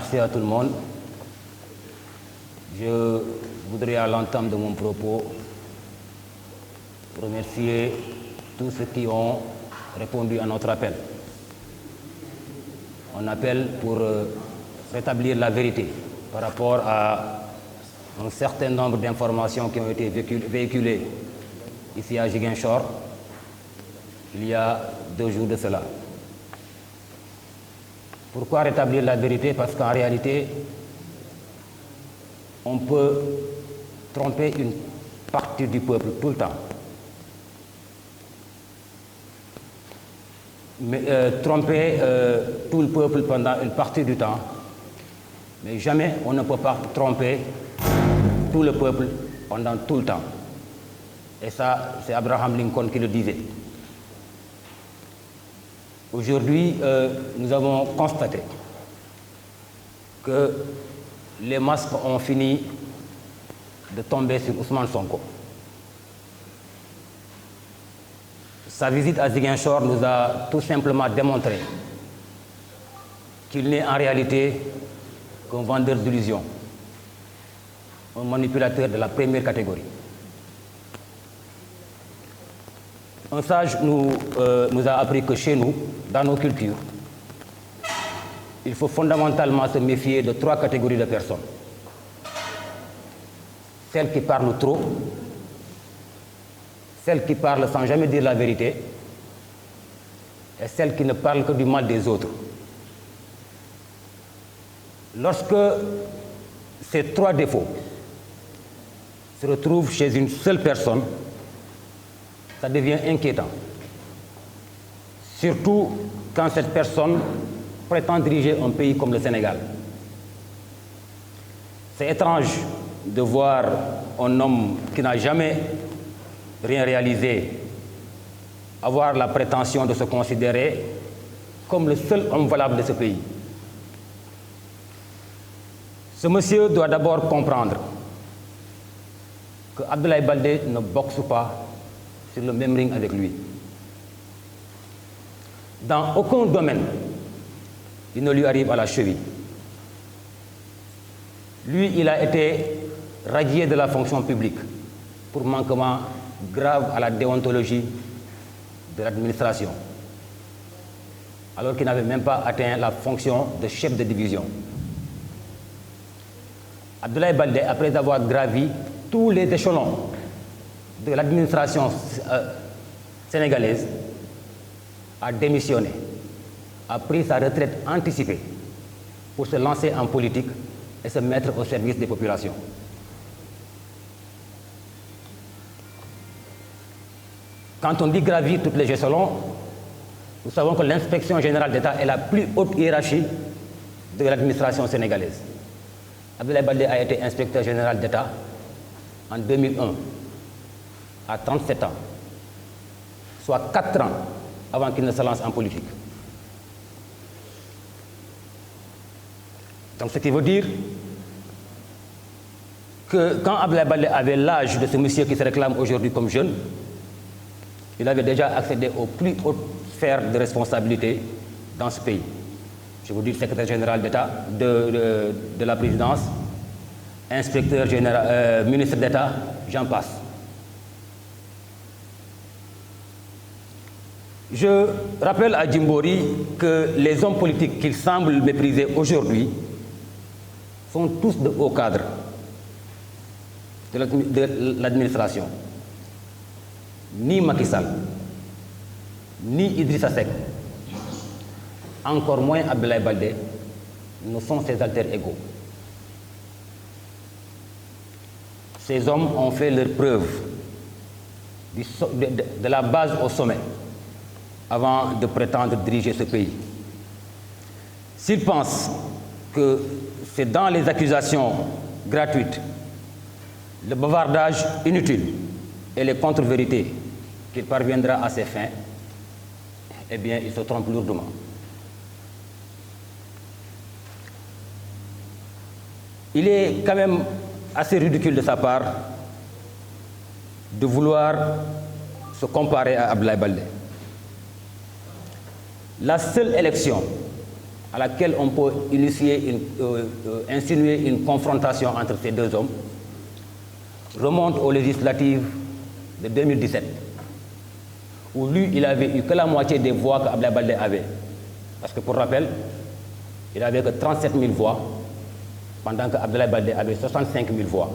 Merci à tout le monde. Je voudrais à l'entame de mon propos remercier tous ceux qui ont répondu à notre appel. On appelle pour rétablir la vérité par rapport à un certain nombre d'informations qui ont été véhiculées ici à Ziguinchor il y a 2 jours de cela. Pourquoi rétablir la vérité? Parce qu'en réalité, on peut tromper une partie du peuple tout le temps. Mais, tromper tout le peuple pendant une partie du temps, mais jamais on ne peut pas tromper tout le peuple pendant tout le temps. Et ça, c'est Abraham Lincoln qui le disait. Aujourd'hui, nous avons constaté que les masques ont fini de tomber sur Ousmane Sonko. Sa visite à Ziguinchor nous a tout simplement démontré qu'il n'est en réalité qu'un vendeur d'illusions, un manipulateur de la première catégorie. Un sage nous a appris que chez nous, dans nos cultures, il faut fondamentalement se méfier de 3 catégories de personnes. Celles qui parlent trop, celles qui parlent sans jamais dire la vérité, et celles qui ne parlent que du mal des autres. Lorsque ces 3 défauts se retrouvent chez une seule personne, ça devient inquiétant. Surtout quand cette personne prétend diriger un pays comme le Sénégal. C'est étrange de voir un homme qui n'a jamais rien réalisé avoir la prétention de se considérer comme le seul homme valable de ce pays. Ce monsieur doit d'abord comprendre que Abdoulaye Baldé ne boxe pas sur le même ring avec lui. Dans aucun domaine, il ne lui arrive à la cheville. Lui, il a été radié de la fonction publique pour manquement grave à la déontologie de l'administration, alors qu'il n'avait même pas atteint la fonction de chef de division. Abdoulaye Baldé, après avoir gravi tous les échelons de l'administration sénégalaise, a démissionné, a pris sa retraite anticipée pour se lancer en politique et se mettre au service des populations. Quand on dit gravir tous les échelons, nous savons que l'inspection générale d'État est la plus haute hiérarchie de l'administration sénégalaise. Abdoulaye Baldé a été inspecteur général d'État en 2001, à 37 ans, soit 4 ans avant qu'il ne se lance en politique. Donc ce qui veut dire que quand Abdoulaye Baldé avait l'âge de ce monsieur qui se réclame aujourd'hui comme jeune, il avait déjà accédé aux plus hautes sphères de responsabilité dans ce pays. Je vous dis secrétaire général d'État de la présidence, inspecteur général, ministre d'État, j'en passe. Je rappelle à Djimbori que les hommes politiques qu'il semble mépriser aujourd'hui sont tous de hauts cadres de l'administration. Ni Macky Sall, ni Idrissa Seck, encore moins Abdoulaye Baldé, ne sont ses alter égaux. Ces hommes ont fait leur preuve de la base au sommet avant de prétendre diriger ce pays. S'ils pensent que c'est dans les accusations gratuites, le bavardage inutile et les contre-vérités qu'il parviendra à ses fins, eh bien, il se trompe lourdement. Il est quand même assez ridicule de sa part de vouloir se comparer à Abdoulaye Baldé. La seule élection à laquelle on peut insinuer une confrontation entre ces deux hommes remonte aux législatives de 2017, où lui, il n'avait eu que la moitié des voix que Abdoulaye Baldé avait. Parce que pour rappel, il n'avait que 37 000 voix, pendant que Abdoulaye Baldé avait 65 000 voix.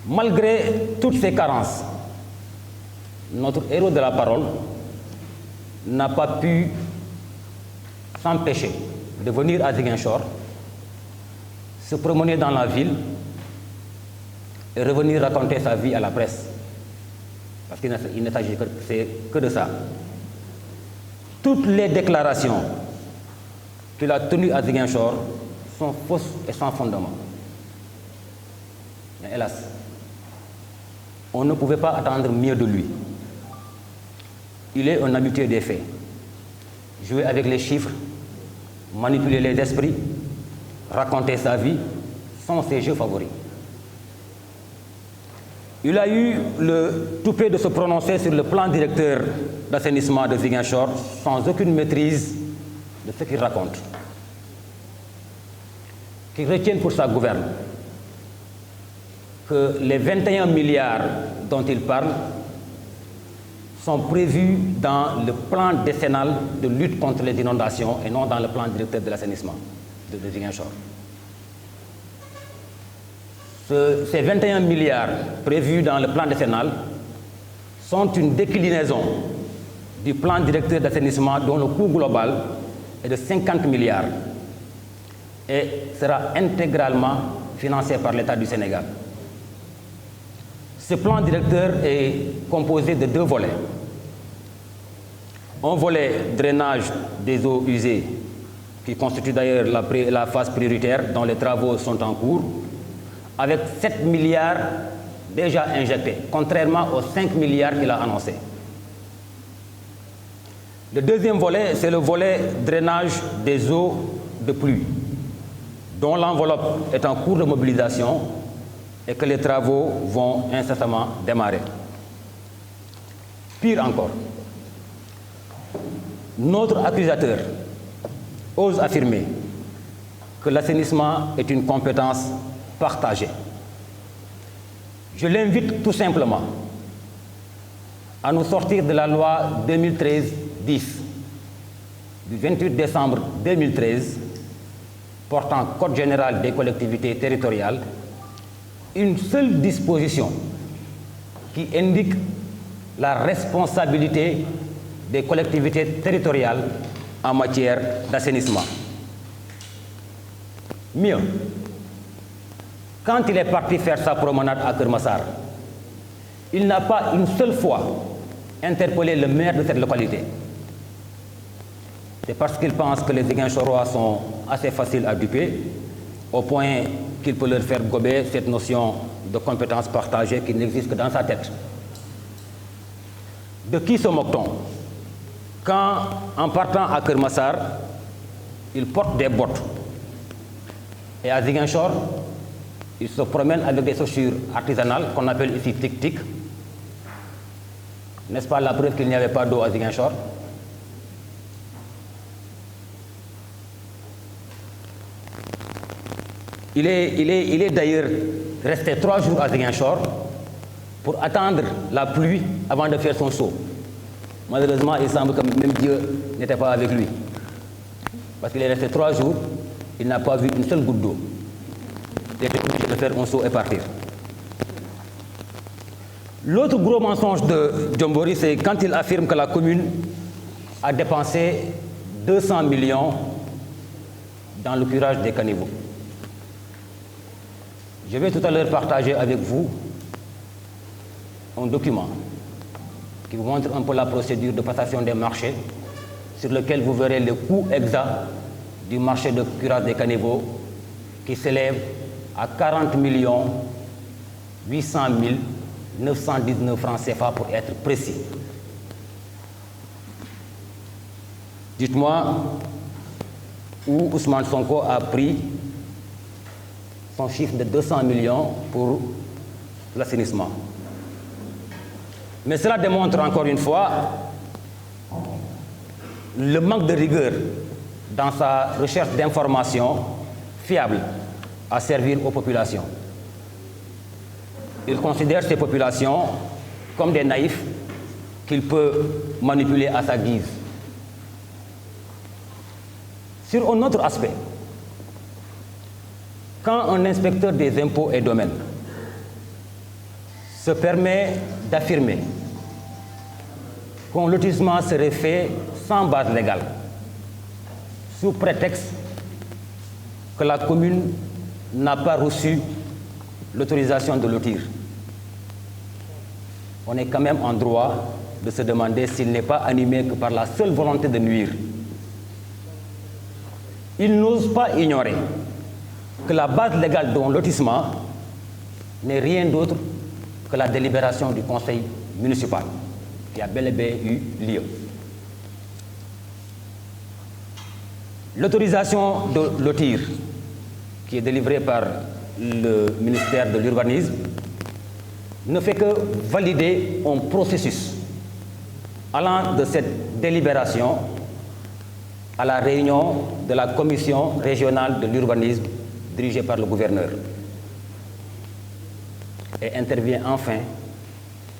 Malgré toutes ces carences, notre héros de la parole n'a pas pu s'empêcher de venir à Ziguinchor, se promener dans la ville et revenir raconter sa vie à la presse. Parce qu'il ne s'agit que de ça. Toutes les déclarations qu'il a tenues à Ziguinchor sont fausses et sans fondement. Mais hélas, on ne pouvait pas attendre mieux de lui. Il est un habitué des faits. Jouer avec les chiffres, manipuler les esprits, raconter sa vie sont ses jeux favoris. Il a eu le toupet de se prononcer sur le plan directeur d'assainissement de Ziguinchor sans aucune maîtrise de ce qu'il raconte. Qu'il retienne pour sa gouverne que les 21 milliards dont il parle sont prévus dans le plan décennal de lutte contre les inondations et non dans le plan directeur de l'assainissement de Ziguinchor. Ces 21 milliards prévus dans le plan décennal sont une déclinaison du plan directeur d'assainissement dont le coût global est de 50 milliards et sera intégralement financé par l'État du Sénégal. Ce plan directeur est composé de deux volets. Un volet drainage des eaux usées, qui constitue d'ailleurs la phase prioritaire dont les travaux sont en cours, avec 7 milliards déjà injectés, contrairement aux 5 milliards qu'il a annoncés. Le deuxième volet, c'est le volet drainage des eaux de pluie, dont l'enveloppe est en cours de mobilisation et que les travaux vont incessamment démarrer. Pire encore, notre accusateur ose affirmer que l'assainissement est une compétence partagée. Je l'invite tout simplement à nous sortir de la loi 2013-10 du 28 décembre 2013 portant Code général des collectivités territoriales une seule disposition qui indique la responsabilité des collectivités territoriales en matière d'assainissement. Mieux, quand il est parti faire sa promenade à Keur Massar, il n'a pas une seule fois interpellé le maire de cette localité. C'est parce qu'il pense que les Ziguinchorois sont assez faciles à duper, au point qu'il peut leur faire gober cette notion de compétence partagée qui n'existe que dans sa tête. De qui se moque-t-on quand, en partant à Keur Massar, il porte des bottes et à Ziguinchor, il se promène avec des chaussures artisanales qu'on appelle ici tic-tic. N'est-ce pas la preuve qu'il n'y avait pas d'eau à Ziguinchor? Il est d'ailleurs resté 3 jours à Ziguinchor pour attendre la pluie avant de faire son saut. Malheureusement, il semble que même Dieu n'était pas avec lui. Parce qu'il est resté 3 jours, il n'a pas vu une seule goutte d'eau. Il était obligé de faire un saut et partir. L'autre gros mensonge de Diombori, c'est quand il affirme que la commune a dépensé 200 millions dans le curage des caniveaux. Je vais tout à l'heure partager avec vous un document qui vous montre un peu la procédure de passation des marchés, sur lequel vous verrez le coût exact du marché de curage des caniveaux qui s'élève à 40 800 919 francs CFA pour être précis. Dites-moi où Ousmane Sonko a pris son chiffre de 200 millions pour l'assainissement. Mais cela démontre encore une fois le manque de rigueur dans sa recherche d'informations fiables à servir aux populations. Il considère ces populations comme des naïfs qu'il peut manipuler à sa guise. Sur un autre aspect, quand un inspecteur des impôts et domaines se permet d'affirmer qu'un lotissement serait fait sans base légale, sous prétexte que la commune n'a pas reçu l'autorisation de lotir, on est quand même en droit de se demander s'il n'est pas animé que par la seule volonté de nuire. Il n'ose pas ignorer que la base légale d'un lotissement n'est rien d'autre que la délibération du conseil municipal, qui a bel et bien eu lieu. L'autorisation de lotir, qui est délivrée par le ministère de l'Urbanisme, ne fait que valider un processus allant de cette délibération à la réunion de la commission régionale de l'urbanisme dirigée par le gouverneur. Et intervient enfin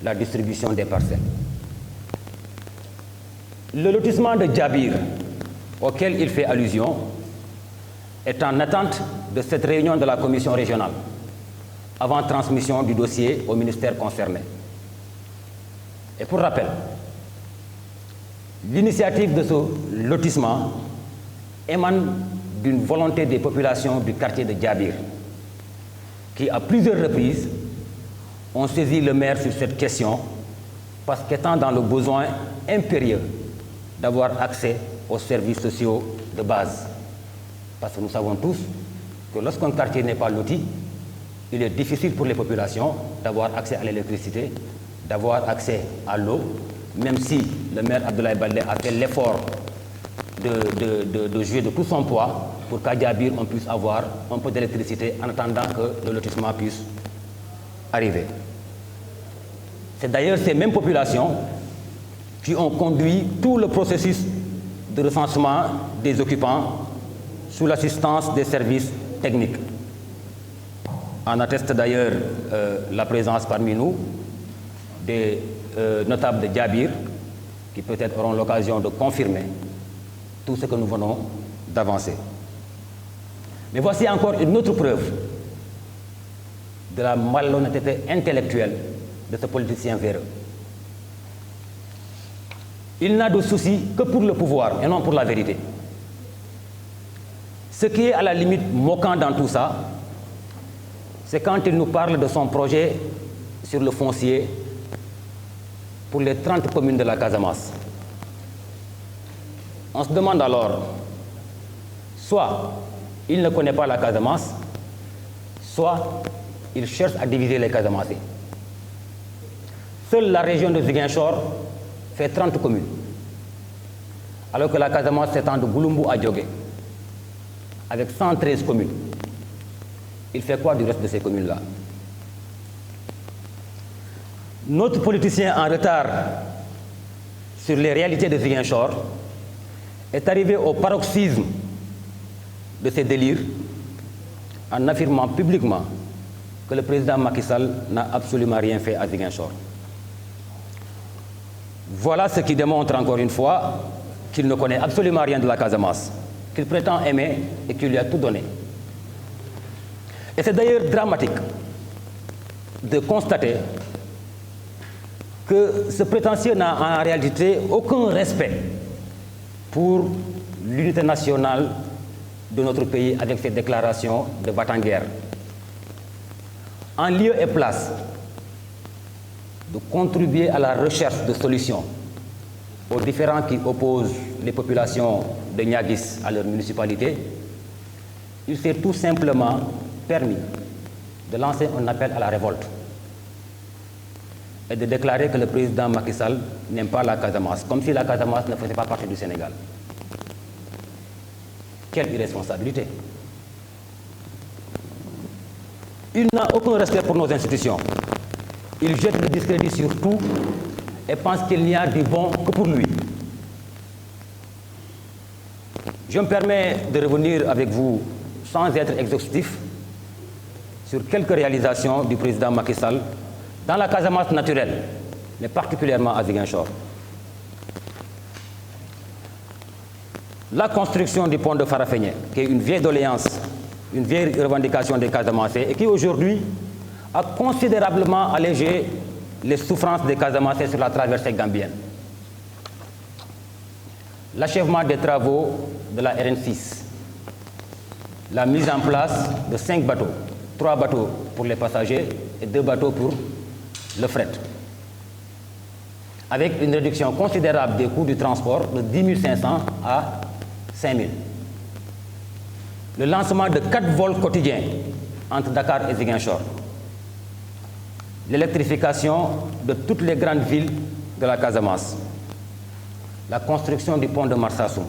la distribution des parcelles. Le lotissement de Djabir, auquel il fait allusion, est en attente de cette réunion de la commission régionale, avant transmission du dossier au ministère concerné. Et pour rappel, l'initiative de ce lotissement émane d'une volonté des populations du quartier de Djabir, qui à plusieurs reprises ont saisi le maire sur cette question, parce qu'étant dans le besoin impérieux d'avoir accès aux services sociaux de base. Parce que nous savons tous que lorsqu'un quartier n'est pas loti, il est difficile pour les populations d'avoir accès à l'électricité, d'avoir accès à l'eau, même si le maire Abdoulaye Baldé a fait l'effort de jouer de tout son poids pour qu'à Djabir on puisse avoir un peu d'électricité en attendant que le lotissement puisse arriver. C'est d'ailleurs ces mêmes populations qui ont conduit tout le processus de recensement des occupants sous l'assistance des services techniques. En atteste d'ailleurs la présence parmi nous des notables de Djabir qui peut-être auront l'occasion de confirmer tout ce que nous venons d'avancer. Mais voici encore une autre preuve de la malhonnêteté intellectuelle de ce politicien véreux. Il n'a de souci que pour le pouvoir et non pour la vérité. Ce qui est à la limite moquant dans tout ça, c'est quand il nous parle de son projet sur le foncier pour les 30 communes de la Casamance. On se demande alors, soit il ne connaît pas la Casamance, soit il cherche à diviser les Casamancés. Seule la région de Ziguinchor fait 30 communes, alors que la Casamance s'étend de Gouloumbou à Djogé, avec 113 communes. Il fait quoi du reste de ces communes-là? Notre politicien en retard sur les réalités de Ziguinchor est arrivé au paroxysme de ses délires en affirmant publiquement que le président Macky Sall n'a absolument rien fait à Ziguinchor. Voilà ce qui démontre encore une fois qu'il ne connaît absolument rien de la Casamance, qu'il prétend aimer et qu'il lui a tout donné. Et c'est d'ailleurs dramatique de constater que ce prétentieux n'a en réalité aucun respect pour l'unité nationale de notre pays avec ses déclarations de va-t-en-guerre. En lieu et place de contribuer à la recherche de solutions aux différends qui opposent les populations de Niaguis à leur municipalité, il s'est tout simplement permis de lancer un appel à la révolte et de déclarer que le président Macky Sall n'aime pas la Casamance, comme si la Casamance ne faisait pas partie du Sénégal. Quelle irresponsabilité! Il n'a aucun respect pour nos institutions. Il jette le discrédit sur tout et pense qu'il n'y a du bon que pour lui. Je me permets de revenir avec vous, sans être exhaustif, sur quelques réalisations du président Macky Sall dans la Casamance naturelle, mais particulièrement à Ziguinchor. La construction du pont de Farafenni, qui est une vieille doléance, une vieille revendication des Casamancés, et qui aujourd'hui a considérablement allégé les souffrances des Casamancés sur la traversée gambienne. L'achèvement des travaux de la RN6, la mise en place de 5 bateaux, 3 bateaux pour les passagers et 2 bateaux pour le fret, avec une réduction considérable des coûts du transport de 10 500 à 5 000. Le lancement de 4 vols quotidiens entre Dakar et Ziguinchor. L'électrification de toutes les grandes villes de la Casamance. La construction du pont de Marsassoum.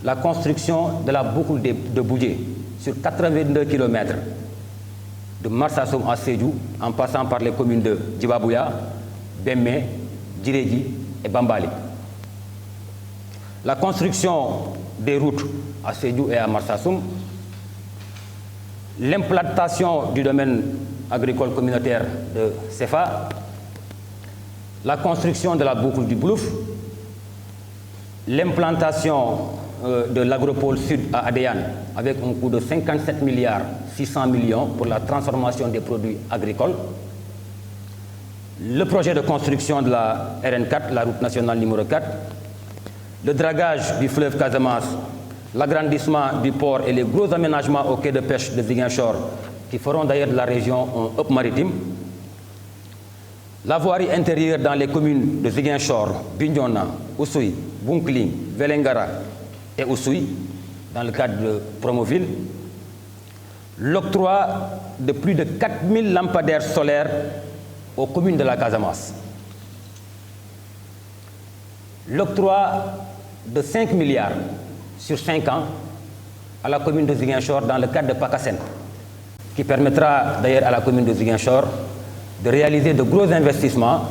La construction de la boucle de Boudjé sur 82 km de Marsassoum à Sédhiou, en passant par les communes de Djibabouya, Bemmé, Djirédi et Bambali. La construction des routes à Sédhiou et à Marsassoum. L'implantation du domaine agricole communautaire de Sefa. La construction de la boucle du Blouf. L'implantation de l'agropole sud à Adéane avec un coût de 57 milliards 600 millions pour la transformation des produits agricoles. Le projet de construction de la RN4, la route nationale numéro 4. Le dragage du fleuve Casamance, l'agrandissement du port et les gros aménagements au quai de pêche de Ziguinchor qui feront d'ailleurs de la région un hub maritime. La voirie intérieure dans les communes de Ziguinchor, Bignona, Oussouye, Bounkiling, Vélingara et Oussouye, dans le cadre de Promoville. L'octroi de plus de 4000 lampadaires solaires aux communes de la Casamance. L'octroi de 5 milliards sur 5 ans à la commune de Ziguinchor dans le cadre de PACASEN, qui permettra d'ailleurs à la commune de Ziguinchor de réaliser de gros investissements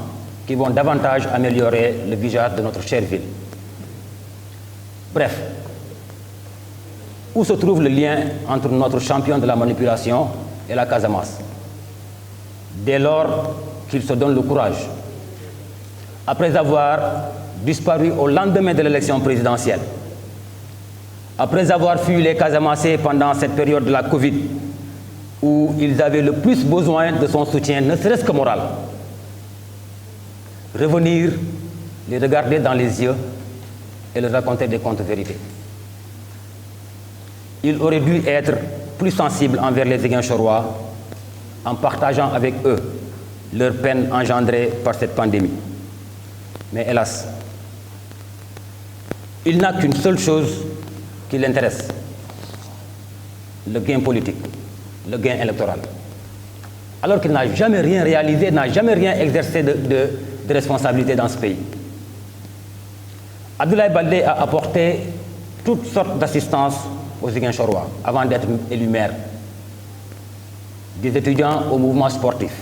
qui vont davantage améliorer le visage de notre chère ville. Bref, où se trouve le lien entre notre champion de la manipulation et la Casamance? Dès lors qu'il se donne le courage, après avoir disparu au lendemain de l'élection présidentielle, après avoir fui les Casamancés pendant cette période de la Covid, où ils avaient le plus besoin de son soutien, ne serait-ce que moral, revenir, les regarder dans les yeux et leur raconter des contes vérités. Il aurait dû être plus sensible envers les Ziguinchorois en partageant avec eux leur peine engendrée par cette pandémie. Mais hélas, il n'a qu'une seule chose qui l'intéresse, le gain politique, le gain électoral. Alors qu'il n'a jamais rien réalisé, n'a jamais rien exercé de responsabilité dans ce pays. Abdoulaye Baldé a apporté toutes sortes d'assistance aux Ziguinchorois avant d'être élu maire. Des étudiants au mouvement sportif,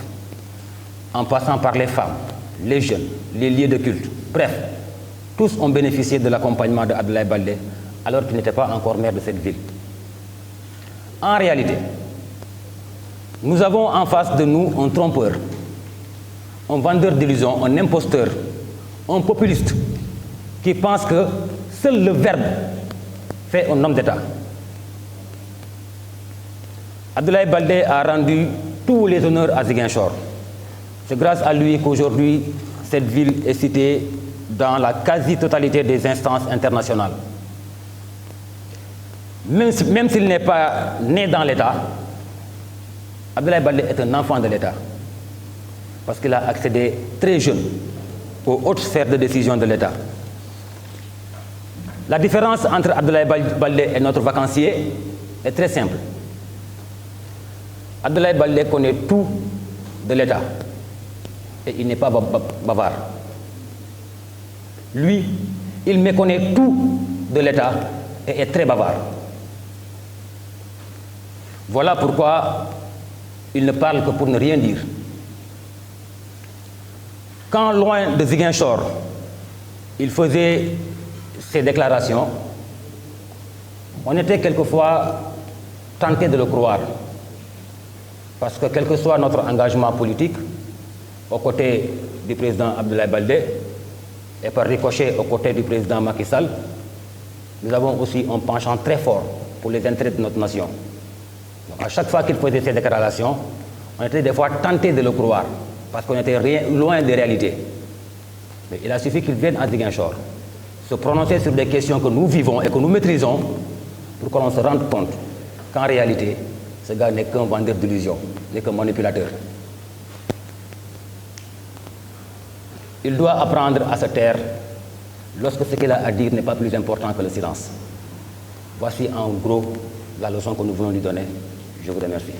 en passant par les femmes, les jeunes, les lieux de culte. Bref, tous ont bénéficié de l'accompagnement de Abdoulaye Baldé alors qu'il n'était pas encore maire de cette ville. En réalité, nous avons en face de nous un trompeur, un vendeur d'illusions, un imposteur, un populiste qui pense que seul le verbe fait un homme d'État. Abdoulaye Baldé a rendu tous les honneurs à Ziguinchor. C'est grâce à lui qu'aujourd'hui, cette ville est citée dans la quasi-totalité des instances internationales. Même s'il n'est pas né dans l'État, Abdoulaye Baldé est un enfant de l'État parce qu'il a accédé très jeune aux hautes sphères de décision de l'État. La différence entre Abdoulaye Baldé et notre vacancier est très simple. Abdoulaye Baldé connaît tout de l'État et il n'est pas bavard. Lui, il méconnaît tout de l'État et est très bavard. Voilà pourquoi il ne parle que pour ne rien dire. Quand loin de Ziguinchor, il faisait ses déclarations, On était quelquefois tenté de le croire, parce que quel que soit notre engagement politique, aux côtés du président Abdoulaye Baldé et par ricochet aux côtés du président Macky Sall, nous avons aussi un penchant très fort pour les intérêts de notre nation. Donc à chaque fois qu'il faisait ces déclarations, on était des fois tenté de le croire, parce qu'on était loin des réalités. Mais il a suffi qu'il vienne à Ziguinchor, se prononcer sur des questions que nous vivons et que nous maîtrisons, pour qu'on se rende compte qu'en réalité, ce gars n'est qu'un vendeur d'illusions, n'est qu'un manipulateur. Il doit apprendre à se taire lorsque ce qu'il a à dire n'est pas plus important que le silence. Voici en gros la leçon que nous voulons lui donner. Je vous remercie.